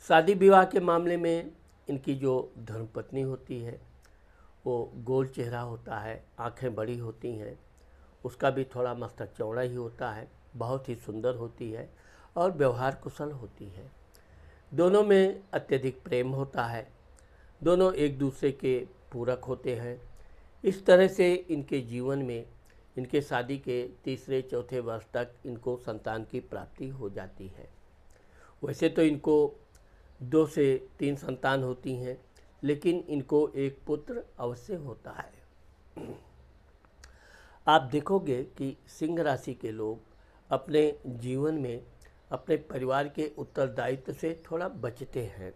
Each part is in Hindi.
शादी विवाह के मामले में इनकी जो धर्मपत्नी होती है वो गोल चेहरा होता है, आंखें बड़ी होती हैं, उसका भी थोड़ा मस्तक चौड़ा ही होता है, बहुत ही सुंदर होती है और व्यवहार कुशल होती है। दोनों में अत्यधिक प्रेम होता है, दोनों एक दूसरे के पूरक होते हैं। इस तरह से इनके जीवन में इनके शादी के तीसरे चौथे वर्ष तक इनको संतान की प्राप्ति हो जाती है। वैसे तो इनको 2 से 3 संतान होती हैं, लेकिन इनको एक पुत्र अवश्य होता है। आप देखोगे कि सिंह राशि के लोग अपने जीवन में अपने परिवार के उत्तरदायित्व से थोड़ा बचते हैं।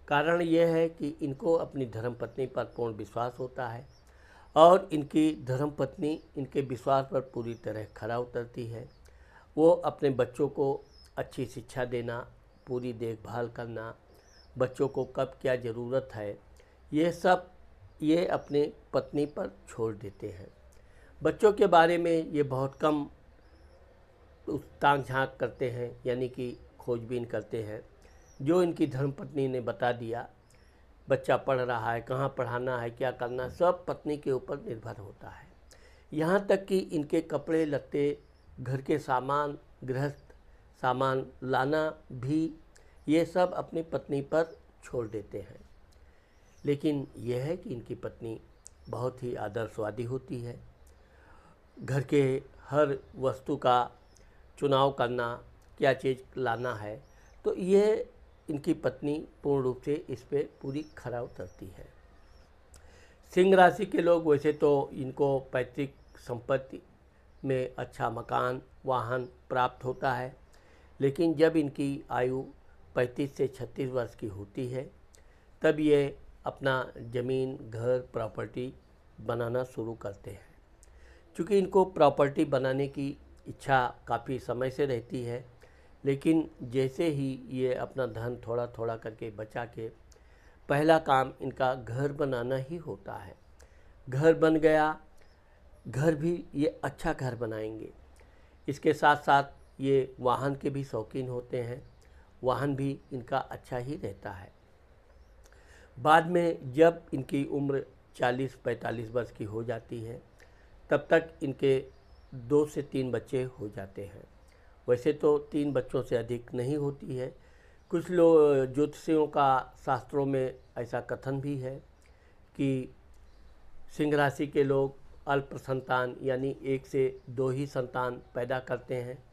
कारण यह है कि इनको अपनी धर्मपत्नी पर पूर्ण विश्वास होता है और इनकी धर्मपत्नी इनके विश्वास पर पूरी तरह खरा उतरती है। वो अपने बच्चों को अच्छी शिक्षा देना, पूरी देखभाल करना, बच्चों को कब क्या ज़रूरत है, ये सब ये अपने पत्नी पर छोड़ देते हैं। बच्चों के बारे में ये बहुत कम ताक झांक करते हैं, यानी कि खोजबीन करते हैं। जो इनकी धर्मपत्नी ने बता दिया, बच्चा पढ़ रहा है, कहाँ पढ़ाना है, क्या करना, सब पत्नी के ऊपर निर्भर होता है। यहाँ तक कि इनके कपड़े लत्ते, घर के सामान, गृहस्थ सामान लाना भी ये सब अपनी पत्नी पर छोड़ देते हैं। लेकिन यह है कि इनकी पत्नी बहुत ही आदर्शवादी होती है। घर के हर वस्तु का चुनाव करना, क्या चीज़ लाना है, तो ये इनकी पत्नी पूर्ण रूप से इस पे पूरी खरा उतरती है। सिंह राशि के लोग वैसे तो इनको पैतृक संपत्ति में अच्छा मकान, वाहन प्राप्त होता है, लेकिन जब इनकी आयु 35 से 36 वर्ष की होती है तब ये अपना ज़मीन, घर, प्रॉपर्टी बनाना शुरू करते हैं। क्योंकि इनको प्रॉपर्टी बनाने की इच्छा काफ़ी समय से रहती है, लेकिन जैसे ही ये अपना धन थोड़ा थोड़ा करके बचा के, पहला काम इनका घर बनाना ही होता है। घर बन गया, घर भी ये अच्छा घर बनाएंगे। इसके साथ साथ ये वाहन के भी शौकीन होते हैं, वाहन भी इनका अच्छा ही रहता है। बाद में जब इनकी उम्र 40-45 वर्ष की हो जाती है तब तक इनके 2 से 3 बच्चे हो जाते हैं। वैसे तो 3 बच्चों से अधिक नहीं होती है। कुछ लोग ज्योतिषियों का शास्त्रों में ऐसा कथन भी है कि सिंह राशि के लोग अल्प संतान यानी 1 से 2 ही संतान पैदा करते हैं,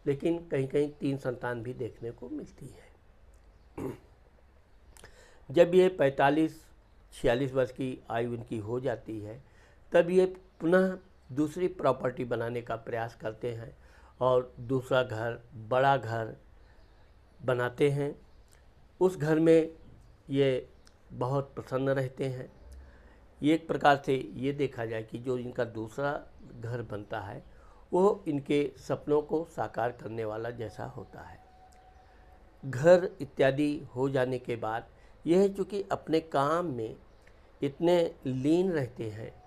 लेकिन कहीं कहीं 3 संतान भी देखने को मिलती है। जब ये 45-46 वर्ष की आयु इनकी हो जाती है तब ये पुनः दूसरी प्रॉपर्टी बनाने का प्रयास करते हैं और दूसरा घर, बड़ा घर बनाते हैं। उस घर में ये बहुत प्रसन्न रहते हैं। एक प्रकार से ये देखा जाए कि जो इनका दूसरा घर बनता है वो इनके सपनों को साकार करने वाला जैसा होता है। घर इत्यादि हो जाने के बाद यह चूँकि अपने काम में इतने लीन रहते हैं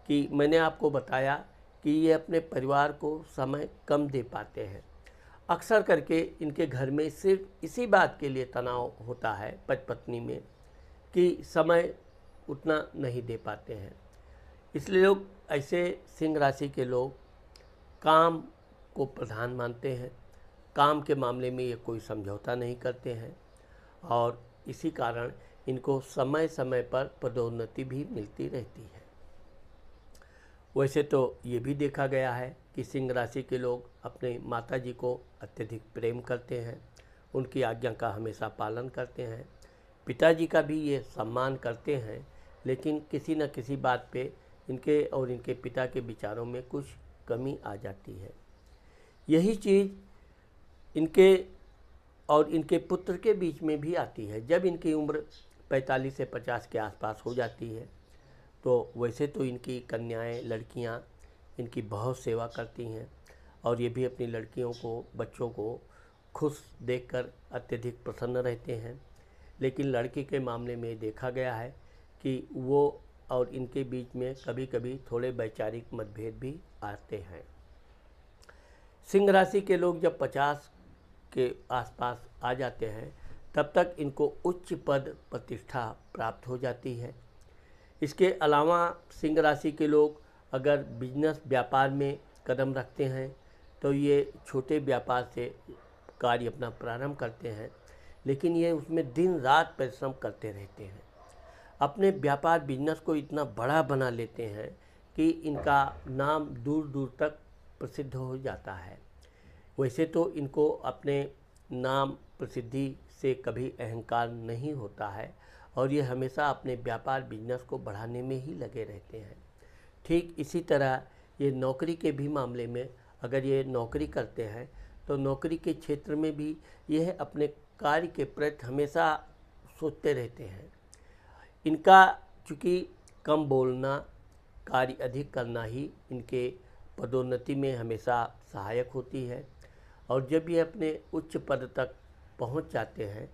कि मैंने आपको बताया कि ये अपने परिवार को समय कम दे पाते हैं। अक्सर करके इनके घर में सिर्फ इसी बात के लिए तनाव होता है पति-पत्नी में कि समय उतना नहीं दे पाते हैं। इसलिए लोग ऐसे सिंह राशि के लोग काम को प्रधान मानते हैं। काम के मामले में ये कोई समझौता नहीं करते हैं और इसी कारण इनको समय समय पर पदोन्नति भी मिलती रहती है। वैसे तो ये भी देखा गया है कि सिंह राशि के लोग अपने माताजी को अत्यधिक प्रेम करते हैं, उनकी आज्ञा का हमेशा पालन करते हैं। पिताजी का भी ये सम्मान करते हैं, लेकिन किसी न किसी बात पे इनके और इनके पिता के विचारों में कुछ कमी आ जाती है। यही चीज़ इनके और इनके पुत्र के बीच में भी आती है। जब इनकी उम्र 45 से 50 के आसपास हो जाती है तो वैसे तो इनकी कन्याएं, लड़कियां इनकी बहुत सेवा करती हैं और ये भी अपनी लड़कियों को, बच्चों को खुश देखकर अत्यधिक प्रसन्न रहते हैं। लेकिन लड़की के मामले में देखा गया है कि वो और इनके बीच में कभी कभी थोड़े वैचारिक मतभेद भी आते हैं। सिंह राशि के लोग जब 50 के आसपास आ जाते हैं तब तक इनको उच्च पद प्रतिष्ठा प्राप्त हो जाती है। इसके अलावा सिंह राशि के लोग अगर बिजनेस व्यापार में कदम रखते हैं तो ये छोटे व्यापार से कार्य अपना प्रारंभ करते हैं, लेकिन ये उसमें दिन रात परिश्रम करते रहते हैं। अपने व्यापार बिजनेस को इतना बड़ा बना लेते हैं कि इनका नाम दूर दूर तक प्रसिद्ध हो जाता है। वैसे तो इनको अपने नाम प्रसिद्धि से कभी अहंकार नहीं होता है और ये हमेशा अपने व्यापार बिजनेस को बढ़ाने में ही लगे रहते हैं। ठीक इसी तरह ये नौकरी के भी मामले में अगर ये नौकरी करते हैं तो नौकरी के क्षेत्र में भी यह अपने कार्य के प्रति हमेशा सोचते रहते हैं। इनका चूँकि कम बोलना, कार्य अधिक करना ही इनके पदोन्नति में हमेशा सहायक होती है और जब ये अपने उच्च पद तक पहुंच जाते हैं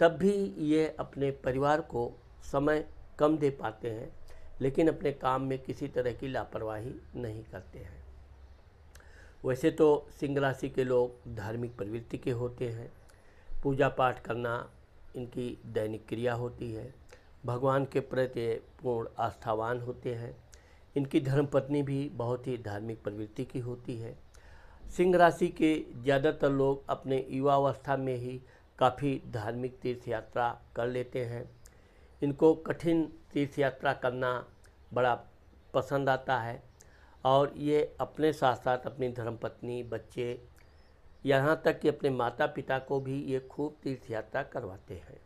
तब भी ये अपने परिवार को समय कम दे पाते हैं, लेकिन अपने काम में किसी तरह की लापरवाही नहीं करते हैं। वैसे तो सिंह राशि के लोग धार्मिक प्रवृत्ति के होते हैं। पूजा पाठ करना इनकी दैनिक क्रिया होती है। भगवान के प्रति पूर्ण आस्थावान होते हैं। इनकी धर्मपत्नी भी बहुत ही धार्मिक प्रवृत्ति की होती है। सिंह राशि के ज़्यादातर लोग अपने युवावस्था में ही काफ़ी धार्मिक तीर्थ यात्रा कर लेते हैं। इनको कठिन तीर्थ यात्रा करना बड़ा पसंद आता है और ये अपने साथ साथ अपनी धर्मपत्नी, बच्चे, यहाँ तक कि अपने माता पिता को भी ये खूब तीर्थ यात्रा करवाते हैं।